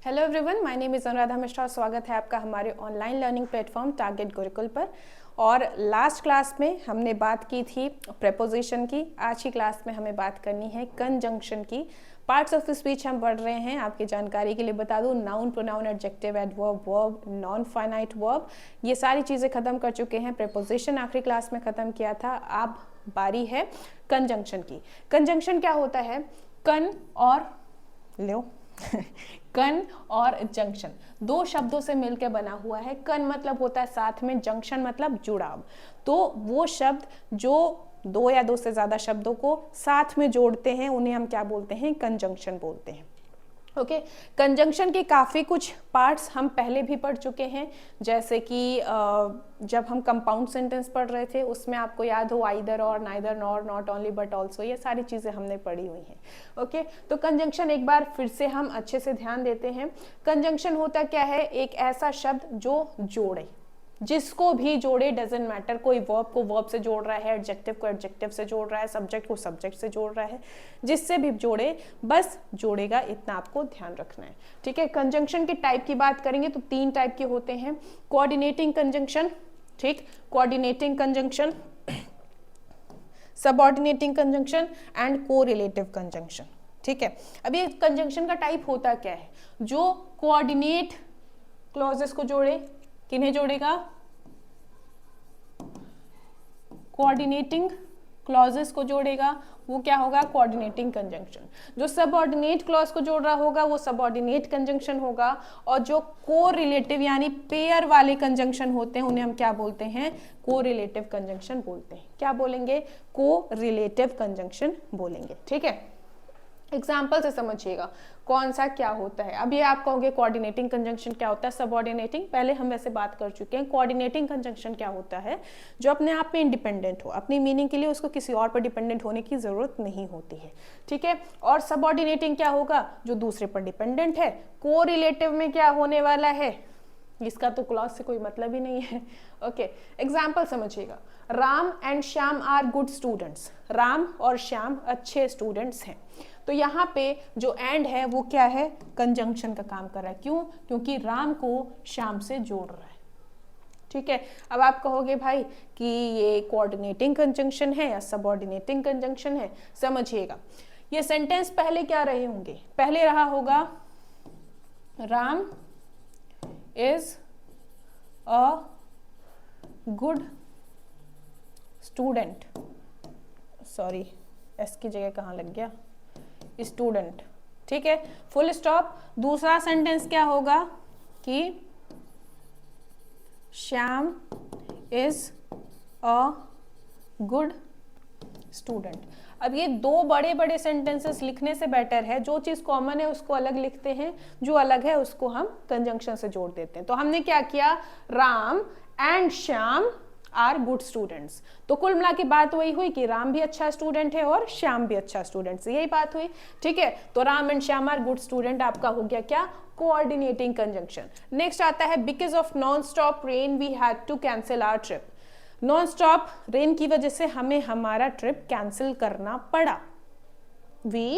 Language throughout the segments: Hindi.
Hello everyone, my name is Anuradha Mishra. स्वागत है आपका हमारे online learning platform target Gurukul पर। और लास्ट क्लास में हमने बात की थी प्रेपोजिशन की। आज की क्लास में हमें बात करनी है कंजंक्शन की। पार्ट्स ऑफ स्पीच हम पढ़ रहे हैं। आपकी जानकारी के लिए बता दूं, noun, pronoun, adjective, adverb, verb, non finite verb, ये सारी चीज़ें खत्म कर चुके हैं। प्रेपोजिशन आखिरी क्लास में ख़त्म किया था। अब बारी है कंजंक्शन की। कंजंक्शन क्या होता है? कन और लो कन और जंक्शन दो शब्दों से मिलकर बना हुआ है। कन मतलब होता है साथ में, जंक्शन मतलब जुड़ाव। तो वो शब्द जो दो या दो से ज्यादा शब्दों को साथ में जोड़ते हैं उन्हें हम क्या बोलते हैं? कंजंक्शन बोलते हैं। ओके, कंजंक्शन के काफ़ी कुछ पार्ट्स हम पहले भी पढ़ चुके हैं। जैसे कि जब हम कंपाउंड सेंटेंस पढ़ रहे थे उसमें आपको याद हो आइदर और, neither, nor, not only but also, ये सारी चीज़ें हमने पढ़ी हुई हैं। ओके, तो कंजंक्शन एक बार फिर से हम अच्छे से ध्यान देते हैं। कंजंक्शन होता क्या है? एक ऐसा शब्द जो जोड़े, जिसको भी जोड़े, डजेंट मैटर। कोई वर्ब को वर्ब से जोड़ रहा है, एडजेक्टिव को एडजेक्टिव से जोड़ रहा है, सब्जेक्ट को सब्जेक्ट से जोड़ रहा है, जिससे भी जोड़े, बस जोड़ेगा, इतना आपको ध्यान रखना है। ठीक है, कंजंक्शन के टाइप की बात करेंगे तो तीन टाइप के होते हैं। कोऑर्डिनेटिंग कंजंक्शन, ठीक, coordinating conjunction, subordinating conjunction and correlative conjunction. ठीक है, अब ये कंजंक्शन का टाइप होता क्या है? जो कोऑर्डिनेट क्लॉजेस को जोड़े, किन्हें जोड़ेगा? कोऑर्डिनेटिंग क्लॉजेस को जोड़ेगा, वो क्या होगा? Coordinating conjunction. जो सबऑर्डिनेट क्लॉज को जोड़ रहा होगा वो सबऑर्डिनेट कंजंक्शन होगा। और जो कोरिलेटिव यानी पेयर वाले कंजंक्शन होते हैं उन्हें हम क्या बोलते हैं? कोरिलेटिव कंजंक्शन बोलते हैं। क्या बोलेंगे? कोरिलेटिव कंजंक्शन बोलेंगे। ठीक है, एग्जाम्पल से समझिएगा कौन सा क्या होता है। अब ये आप कहोगे कोऑर्डिनेटिंग कंजंक्शन क्या होता है, सबऑर्डिनेटिंग पहले हम वैसे बात कर चुके हैं। कोऑर्डिनेटिंग कंजंक्शन क्या होता है? जो अपने आप में इंडिपेंडेंट हो, अपनी मीनिंग के लिए उसको किसी और पर डिपेंडेंट होने की जरूरत नहीं होती है। ठीक है, और सबऑर्डिनेटिंग क्या होगा? जो दूसरे पर डिपेंडेंट है। कोरिलेटिव में क्या होने वाला है? इसका तो क्लॉज से कोई मतलब ही नहीं है। ओके, एग्जाम्पल समझिएगा। Ram and Shyam are good students. Ram और श्याम अच्छे स्टूडेंट्स हैं। तो यहाँ पे जो एंड है वो क्या है? कंजंक्शन का काम कर रहा है। क्यों? क्योंकि राम को श्याम से जोड़ रहा है। ठीक है, अब आप कहोगे भाई कि ये कोऑर्डिनेटिंग कंजंक्शन है या सबऑर्डिनेटिंग कंजंक्शन है। समझिएगा, ये सेंटेंस पहले क्या रहे होंगे? पहले रहा होगा Ram is a good student. Sorry, S की जगह कहाँ लग गया? स्टूडेंट। ठीक है, फुल स्टॉप। दूसरा सेंटेंस क्या होगा कि Shyam is a good student. अब ये दो बड़े बड़े सेंटेंसेस लिखने से बेटर है जो चीज कॉमन है उसको अलग लिखते हैं, जो अलग है उसको हम कंजंक्शन से जोड़ देते हैं। तो हमने क्या किया? Ram and Shyam are good students. तो कुल मिला के बात वही हुई कि राम भी अच्छा स्टूडेंट है और श्याम भी अच्छा स्टूडेंट, यही बात हुई। ठीक है, तो Ram and Shyam are good student आपका हो गया क्या? Coordinating conjunction. नेक्स्ट आता है because of non stop rain we had to cancel our trip. Non stop rain की वजह से हमें हमारा ट्रिप कैंसिल करना पड़ा। We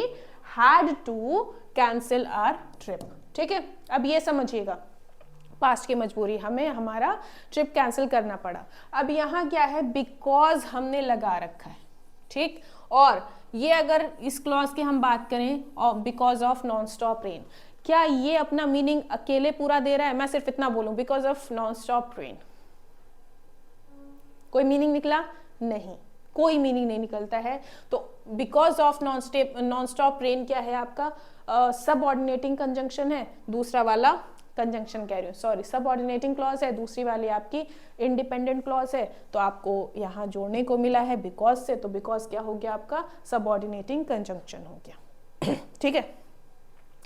had to cancel our trip. ठीक है, अब ये समझिएगा, पास्ट की मजबूरी, हमें हमारा ट्रिप कैंसिल करना पड़ा। अब यहाँ क्या है? बिकॉज हमने लगा रखा है। ठीक, और ये अगर इस क्लॉज की हम बात करें और because of non stop rain, क्या ये अपना मीनिंग अकेले पूरा दे रहा है? मैं सिर्फ इतना बोलूं because of non stop rain, कोई मीनिंग निकला? नहीं, कोई मीनिंग नहीं निकलता है। तो because of non stop rain क्या है आपका? सबऑर्डिनेटिंग कंजंक्शन है। दूसरा वाला कंजंक्शन कह रही हूँ, सॉरी, सबऑर्डिनेटिंग क्लॉज है, दूसरी वाली आपकी इंडिपेंडेंट क्लॉज है। तो आपको यहाँ जोड़ने को मिला है बिकॉज से, तो बिकॉज क्या हो गया आपका? सबऑर्डिनेटिंग कंजंक्शन हो गया। ठीक है,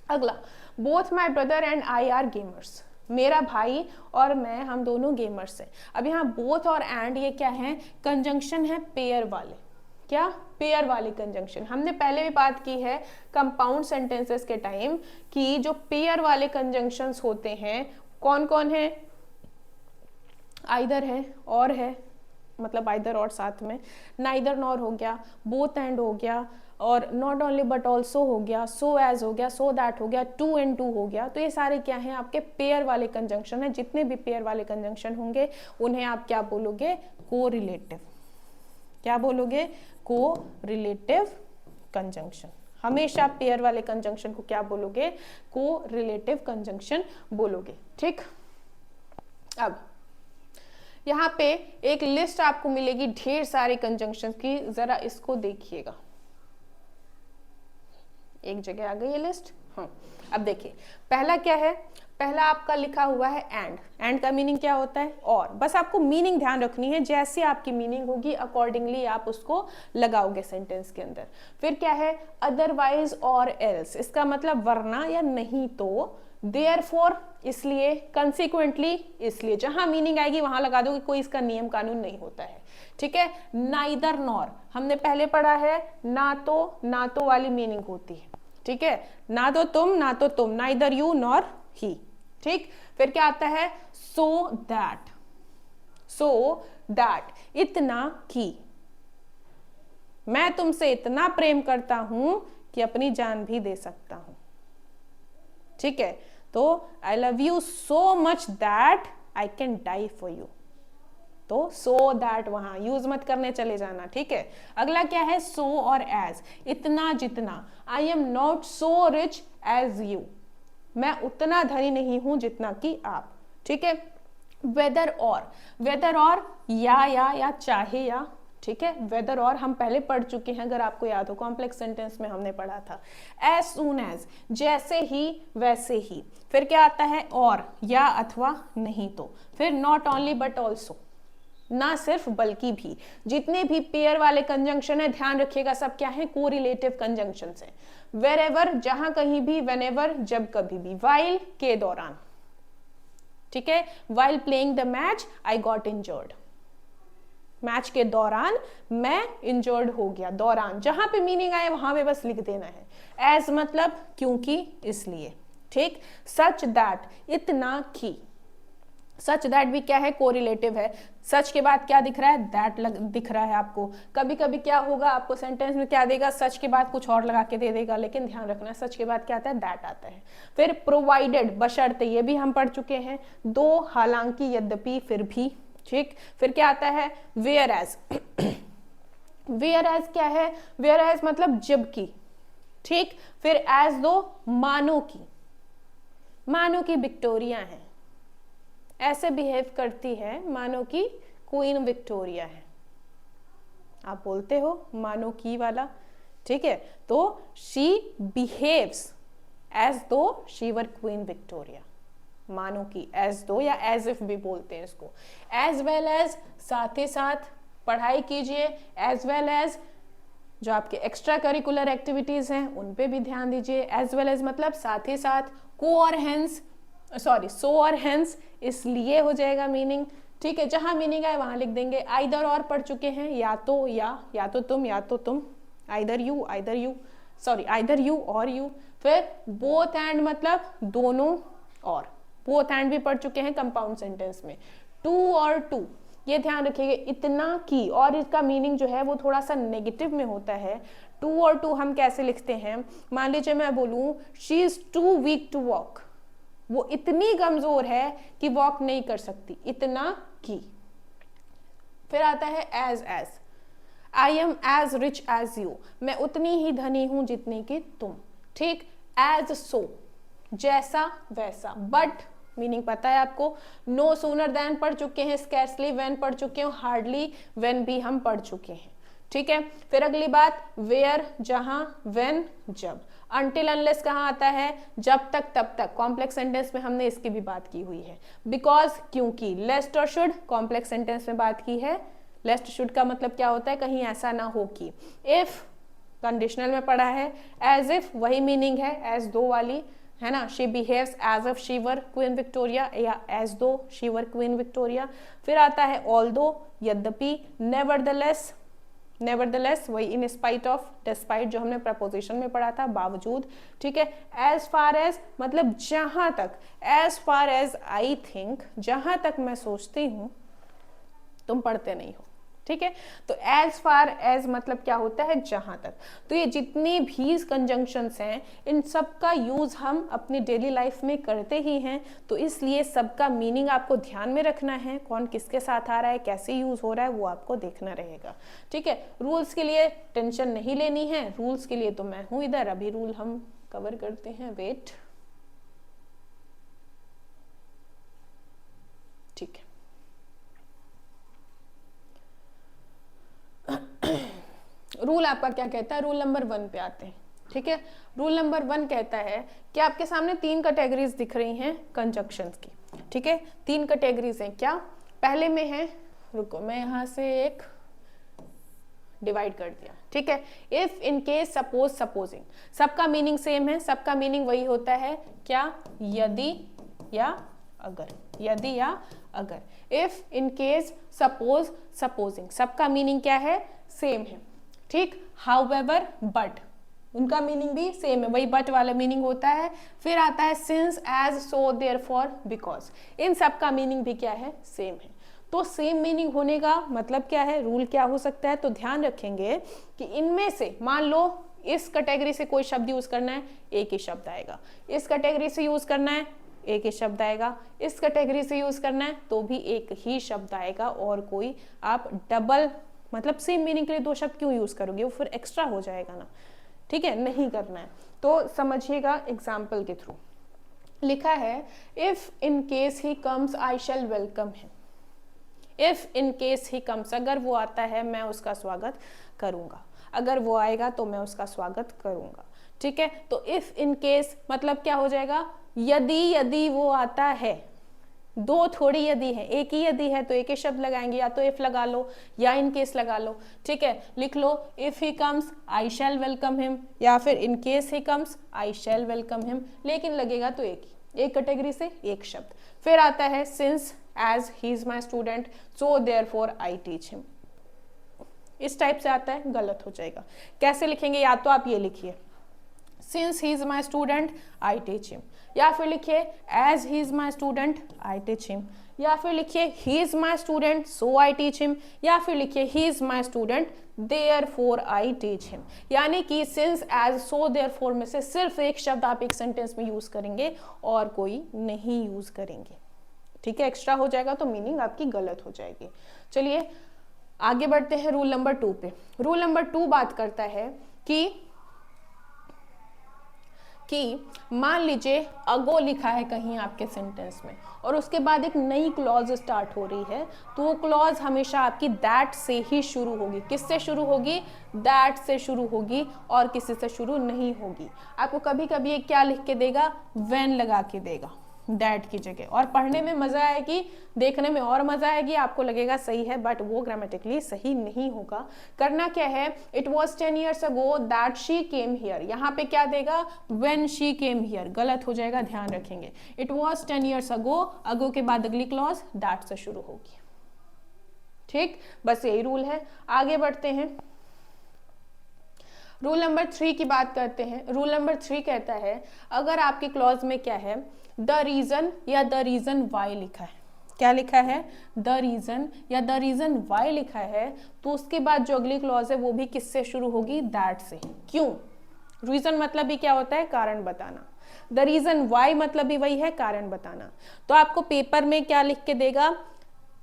अगला, both my brother and I R gamers. मेरा भाई और मैं, हम दोनों गेमर्स हैं। अब यहाँ बोथ और एंड ये क्या है? कंजंक्शन है पेयर वाले। क्या? पेयर वाली कंजंक्शन। हमने पहले भी बात की है कंपाउंड सेंटेंसेस के टाइम कि जो पेयर वाले कंजंक्शंस होते हैं कौन कौन है? आइदर है, और है, मतलब आइदर और साथ में, नाइदर नॉर हो गया, बोथ एंड हो गया, और नॉट ओनली बट ऑल्सो हो गया, सो एज हो गया, सो दैट हो गया, टू एंड टू हो गया। तो ये सारे क्या हैं, आपके पेयर वाले कंजंक्शन है। जितने भी पेयर वाले कंजंक्शन होंगे उन्हें आप क्या बोलोगे, कोरिलेटिव। क्या बोलोगे, कोरिलेटिव कंजंक्शन। हमेशा पेयर वाले कंजंक्शन को क्या बोलोगे, कोरिलेटिव कंजंक्शन बोलोगे। ठीक, अब यहाँ पे एक लिस्ट आपको मिलेगी ढेर सारे कंजंक्शन की, जरा इसको देखिएगा। एक जगह आ गई ये लिस्ट। हाँ, अब देखिए पहला क्या है, पहला आपका लिखा हुआ है एंड। एंड का मीनिंग क्या होता है, और। बस आपको मीनिंग ध्यान रखनी है, जैसे आपकी मीनिंग होगी अकॉर्डिंगली आप उसको लगाओगे सेंटेंस के अंदर। फिर क्या है, अदरवाइज और एल्स, इसका मतलब वरना या नहीं तो, देयरफॉर इसलिए, कंसिक्वेंटली इसलिए। जहां मीनिंग आएगी वहां लगा दो, कि कोई इसका नियम कानून नहीं होता है। ठीक है, नाइदर नॉर हमने पहले पढ़ा है, ना तो वाली मीनिंग होती है। ठीक है, ना तो तुम, नाइदर यू नॉर ही। ठीक, फिर क्या आता है, सो दैट, इतना कि, मैं तुमसे इतना प्रेम करता हूं कि अपनी जान भी दे सकता हूं। ठीक है, तो I love you so much that I can die for you. तो सो दैट वहां यूज मत करने चले जाना। ठीक है, अगला क्या है, सो और एज, इतना जितना। I am not so rich as you, मैं उतना धनी नहीं हूं जितना कि आप। ठीक है, वेदर और या चाहे या। ठीक है, वेदर और हम पहले पढ़ चुके हैं, अगर आपको याद हो, कॉम्प्लेक्स सेंटेंस में हमने पढ़ा था। एज सून एज, जैसे ही वैसे ही। फिर क्या आता है, और या अथवा नहीं तो। फिर नॉट ओनली बट ऑल्सो, ना सिर्फ बल्कि भी। जितने भी पेयर वाले कंजंक्शन है ध्यान रखिएगा सब क्या है, कोरिलेटिव कंजंक्शन है। वेरेवर जहां कहीं भी, वेनेवर जब कभी भी, वाइल के दौरान। ठीक है, while playing the match I got injured, match के दौरान मैं इंजर्ड हो गया। दौरान जहां पे मीनिंग आए वहां पे बस लिख देना है। एज मतलब क्योंकि, इसलिए। ठीक, सच दैट, इतना कि। सच दैट भी क्या है, कोरिलेटिव है। सच के बाद क्या दिख रहा है, दैट दिख रहा है आपको। कभी कभी क्या होगा, आपको सेंटेंस में क्या देगा, सच के बाद कुछ और लगा के दे देगा, लेकिन ध्यान रखना सच के बाद क्या आता है, दैट आता है। फिर प्रोवाइडेड, बशर्ते, ये भी हम पढ़ चुके हैं। दो, हालांकि, यद्यपि, फिर भी। ठीक, फिर क्या आता है, वेयर एज। वेयर एज क्या है, वेयर एज मतलब जबकि। ठीक, फिर एज दो, मानो की विक्टोरिया है, ऐसे बिहेव करती है मानो की क्वीन विक्टोरिया है। आप बोलते हो मानो की वाला। ठीक है, तो she behaves as though she were queen Victoria, मानो की, एज दो या एज इफ भी बोलते हैं इसको। एज वेल एज, साथ ही साथ पढ़ाई कीजिए। एज वेल एज जो आपके एक्स्ट्रा करिकुलर एक्टिविटीज हैं उन पे भी ध्यान दीजिए। एज वेल एज मतलब साथ ही साथ। को और हेंस, सॉरी, सो और हेंस, इसलिए हो जाएगा मीनिंग। ठीक है, जहां मीनिंग आए वहां लिख देंगे। आइदर और पढ़ चुके हैं, या तो तुम, either you, sorry, either you और यू। फिर बोथ एंड मतलब दोनों और, बोथ एंड भी पढ़ चुके हैं कंपाउंड सेंटेंस में। टू और टू, ये ध्यान रखिएगा, इतना की, और इसका मीनिंग जो है वो थोड़ा सा नेगेटिव में होता है। टू और टू हम कैसे लिखते हैं, मान लीजिए मैं बोलूं she is too weak to walk, वो इतनी कमजोर है कि वॉक नहीं कर सकती, इतना की। फिर आता है as I am as rich as you, मैं उतनी ही धनी हूं जितनी कि तुम। ठीक, एज सो, जैसा वैसा। बट मीनिंग पता है आपको। नो सूनर देन पढ़ चुके हैं, स्कैर्सली व्हेन पढ़ चुके हैं, हार्डली व्हेन भी हम पढ़ चुके हैं। ठीक है, फिर अगली बात, वेयर जहां, व्हेन जब। अनटिल अनलेस कहाँ आता है, जब तक तब तक। कॉम्प्लेक्स सेंटेंस में हमने इसकी भी बात की हुई है। बिकॉज क्योंकि, लेस्ट और शुड कॉम्प्लेक्स सेंटेंस में बात की है। लेस्ट शुड का मतलब क्या होता है, कहीं ऐसा ना हो कि। इफ कंडीशनल में पढ़ा है। एज इफ वही मीनिंग है एज दो वाली, है ना। She behaves as if she were queen Victoria, या as though she were queen Victoria. फिर आता है ऑल्दो, यद्यपि। नेवरदलेस, नेवरदलेस वही इन स्पाइट ऑफ, डिस्पाइट जो हमने प्रपोजिशन में पढ़ा था, बावजूद। ठीक है, एज फार एज मतलब जहां तक। As far as I think, जहां तक मैं सोचती हूं, तुम पढ़ते नहीं हो। ठीक है। तो एज फार एज मतलब क्या होता है, जहां तक। तो ये जितने भी कंजंक्शंस हैं इन सब का यूज हम अपनी डेली लाइफ में करते ही हैं, तो इसलिए सबका मीनिंग आपको ध्यान में रखना है, कौन किसके साथ आ रहा है, कैसे यूज हो रहा है, वो आपको देखना रहेगा। ठीक है, रूल्स के लिए टेंशन नहीं लेनी है, रूल्स के लिए तो मैं हूं इधर, अभी रूल हम कवर करते हैं, वेट। ठीक है, रूल आपका क्या कहता है, रूल नंबर 1 पे आते हैं। ठीक है, रूल नंबर 1 कहता है कि आपके सामने 3 कैटेगरीज दिख रही हैं कंजंक्शंस की। ठीक है, 3 कैटेगरीज हैं। क्या, पहले में है, रुको मैं यहां से एक डिवाइड कर दिया। ठीक है, if, in case, suppose, supposing, सबका मीनिंग सेम है, सबका मीनिंग वही होता है, क्या, यदि या अगर, यदि या अगर। If, in case, suppose, supposing, सबका मीनिंग क्या है, सेम है। ठीक, हाउएवर, बट, उनका मीनिंग भी सेम है, वही बट वाला मीनिंग होता है। फिर आता है since, as, so, therefore, because, इन सब का मीनिंग भी क्या है, सेम है। तो सेम मीनिंग होने का मतलब क्या है, रूल क्या हो सकता है, तो ध्यान रखेंगे कि इनमें से मान लो इस कैटेगरी से कोई शब्द यूज करना है, एक ही शब्द आएगा, इस कैटेगरी से यूज करना है एक ही शब्द आएगा, इस कैटेगरी से यूज करना है तो भी एक ही शब्द आएगा, और कोई आप डबल मतलब सेम मीनिंग के लिए 2 शब्द क्यों यूज करोगे, वो फिर एक्स्ट्रा हो जाएगा ना। ठीक है, नहीं करना है। तो समझिएगा, एग्जाम्पल के थ्रू लिखा है, if in case he comes I shall welcome him. If in case he comes, अगर वो आता है मैं उसका स्वागत करूंगा, अगर वो आएगा तो मैं उसका स्वागत करूंगा। ठीक है, तो इफ इन केस मतलब क्या हो जाएगा, यदि वो आता है, 2 थोड़ी यदि है, एक ही यदि है तो एक ही शब्द लगाएंगे, या तो इफ लगा लो या इन केस लगा लो। ठीक है, लिख लो, if he comes I shall welcome him, या फिर in case he comes I shall welcome him, लेकिन लगेगा तो एक ही, एक कैटेगरी से एक शब्द। फिर आता है since, as he is my student, so therefore I teach him. इस टाइप से आता है, गलत हो जाएगा। कैसे लिखेंगे, या तो आप ये लिखिए, since he is my student I teach him, या फिर लिखिए as he is my student I teach him, या फिर लिखिए he is my student so I teach him, या फिर लिखिए he is my student therefore I teach him. यानी कि सिंस, एज, सो, देयरफॉर में से सिर्फ एक शब्द आप एक सेंटेंस में यूज करेंगे और कोई नहीं यूज करेंगे। ठीक है, एक्स्ट्रा हो जाएगा तो मीनिंग आपकी गलत हो जाएगी। चलिए आगे बढ़ते हैं रूल नंबर 2 पे। रूल नंबर 2 बात करता है कि मान लीजिए अगो लिखा है कहीं आपके सेंटेंस में और उसके बाद एक नई क्लॉज स्टार्ट हो रही है, तो वो क्लॉज हमेशा आपकी दैट से ही शुरू होगी। किससे शुरू होगी, दैट से शुरू होगी, और किसी से शुरू नहीं होगी। आपको कभी कभी ये क्या लिख के देगा, व्हेन लगा के देगा दैट की जगह, और पढ़ने में मजा आएगी, देखने में और मजा आएगी, आपको लगेगा सही है, बट वो ग्रामेटिकली सही नहीं होगा। करना क्या है, it was 10 years ago that she came here, यहाँ पे क्या देगा, व्हेन शी केम हियर, गलत हो जाएगा, ध्यान रखेंगे। इट वॉज 10 years ago, अगो के बाद अगली क्लॉज दैट से शुरू होगी। ठीक, बस यही रूल है। आगे बढ़ते हैं, रूल नंबर 3 की बात करते हैं। रूल नंबर 3 कहता है, अगर आपकी क्लॉज में क्या है, द रीजन या द रीजन वाई लिखा है, क्या लिखा है, द रीजन या द रीजन वाई लिखा है, तो उसके बाद जो अगली क्लॉज है वो भी किससे शुरू होगी, दैट से। क्यों, रीजन मतलब भी क्या होता है, कारण बताना, द रीजन वाई मतलब भी वही है, कारण बताना। तो आपको पेपर में क्या लिख के देगा,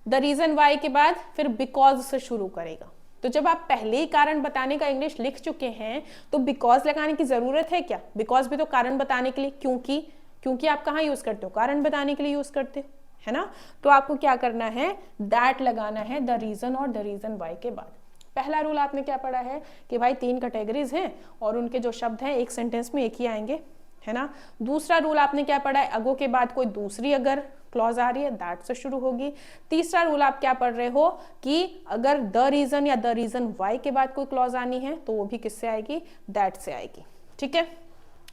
द रीजन वाई के बाद फिर बिकॉज से शुरू करेगा। तो जब आप पहले ही कारण बताने का इंग्लिश लिख चुके हैं तो बिकॉज लगाने की जरूरत है क्या, बिकॉज भी तो कारण बताने के लिए, क्योंकि आप कहाँ यूज करते हो, कारण बताने के लिए यूज करते हो, है ना। तो आपको क्या करना है, दैट लगाना है द रीजन और द रीजन वाई के बाद। पहला रूल आपने क्या पढ़ा है कि भाई 3 कैटेगरीज हैं और उनके जो शब्द हैं एक सेंटेंस में एक ही आएंगे, है ना। दूसरा रूल आपने क्या पढ़ा है, अगो के बाद कोई दूसरी अगर क्लॉज आ रही है दैट से शुरू होगी। तीसरा रूल आप क्या पढ़ रहे हो कि अगर द रीजन या द रीजन वाई के बाद कोई क्लॉज आनी है तो वो भी किससे आएगी, दैट से आएगी। ठीक है,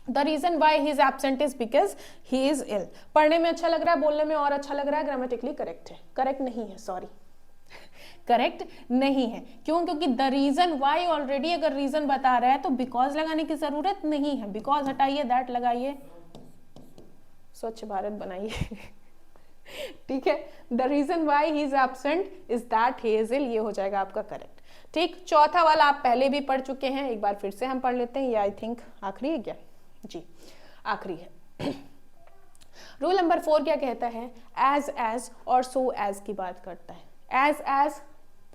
the reason why he is absent is because he is ill. पढ़ने में अच्छा लग रहा है, बोलने में और अच्छा लग रहा है, ग्रामेटिकली करेक्ट है, करेक्ट नहीं है, सॉरी करेक्ट नहीं है। क्यों, क्योंकि द रीजन वाई ऑलरेडी अगर रीजन बता रहा है तो बिकॉज लगाने की जरूरत नहीं है, बिकॉज हटाइए, दैट लगाइए, स्वच्छ भारत बनाइए ठीक है, the reason why he is absent is that he is ill, ये हो जाएगा आपका करेक्ट। ठीक, चौथा वाला आप पहले भी पढ़ चुके हैं, एक बार फिर से हम पढ़ लेते हैं, ये आई थिंक आखिरी है क्या? जी आखिरी है। रूल नंबर 4 क्या कहता है? एज और सो एज की बात करता है। एज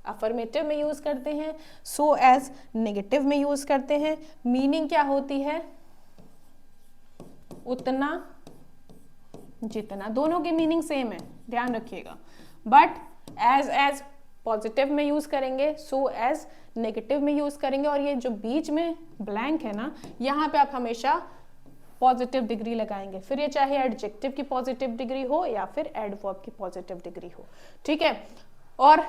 अफर्मेटिव में यूज करते हैं, सो एज नेगेटिव में यूज करते हैं। मीनिंग क्या होती है? उतना जितना, दोनों की मीनिंग सेम है, ध्यान रखिएगा। बट एज पॉजिटिव में यूज करेंगे, सो एज नेगेटिव में यूज करेंगे, और ये जो बीच में ब्लैंक है ना, यहाँ पे आप हमेशा पॉजिटिव डिग्री लगाएंगे, फिर ये चाहे एडजेक्टिव की पॉजिटिव डिग्री हो या फिर एडवर्ब की पॉजिटिव डिग्री हो। ठीक है, और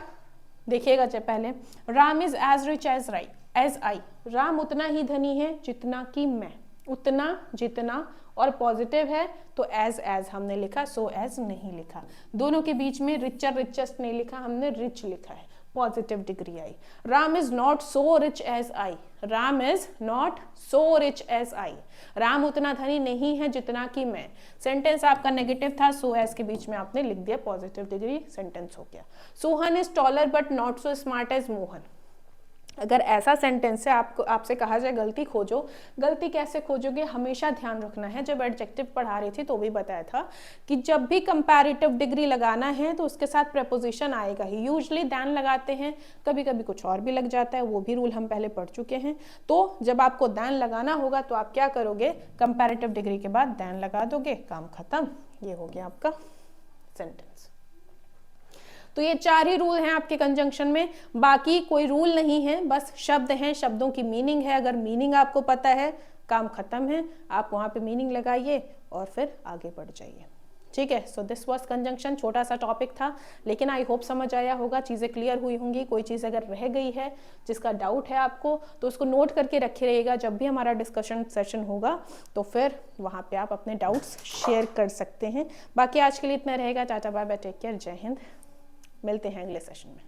देखिएगा जब पहले, Ram is as rich as I, Ram उतना ही धनी है जितना कि मैं, उतना जितना, और पॉजिटिव है तो एज हमने लिखा, सो एज नहीं लिखा। दोनों के बीच में रिचर रिचेस्ट नहीं लिखा, हमने रिच लिखा है, positive degree I. Ram is not so rich as I, Ram is not so rich as I, Ram उतना धनी नहीं है जितना कि मैं। सेंटेंस आपका नेगेटिव था, सो एज के बीच में आपने लिख दिया पॉजिटिव डिग्री, सेंटेंस हो गया। Sohan is taller but not so smart as Mohan. अगर ऐसा सेंटेंस है, आपसे कहा जाए गलती खोजो, गलती कैसे खोजोगे? हमेशा ध्यान रखना है, जब एडजेक्टिव पढ़ा रही थी तो भी बताया था कि जब भी कंपैरेटिव डिग्री लगाना है तो उसके साथ प्रेपोजिशन आएगा ही। यूजुअली दैन लगाते हैं, कभी कभी कुछ और भी लग जाता है, वो भी रूल हम पहले पढ़ चुके हैं। तो जब आपको दैन लगाना होगा तो आप क्या करोगे? कंपैरेटिव डिग्री के बाद दैन लगा दोगे, काम खत्म, ये हो गया आपका सेंटेंस। तो ये 4 ही रूल हैं आपके कंजंक्शन में, बाकी कोई रूल नहीं है, बस शब्द हैं, शब्दों की मीनिंग है। अगर मीनिंग आपको पता है, काम खत्म है, आप वहां पे मीनिंग लगाइए और फिर आगे बढ़ जाइए। ठीक है, सो दिस वाज कंजंक्शन, छोटा सा टॉपिक था, लेकिन आई होप समझ आया होगा, चीज़ें क्लियर हुई होंगी। कोई चीज़ अगर रह गई है, जिसका डाउट है आपको, तो उसको नोट करके रखे रहिएगा। जब भी हमारा डिस्कशन सेशन होगा तो फिर वहाँ पे आप अपने डाउट्स शेयर कर सकते हैं। बाकी आज के लिए इतना रहेगा, tata bye bye, take care, जय हिंद, मिलते हैं अगले सेशन में।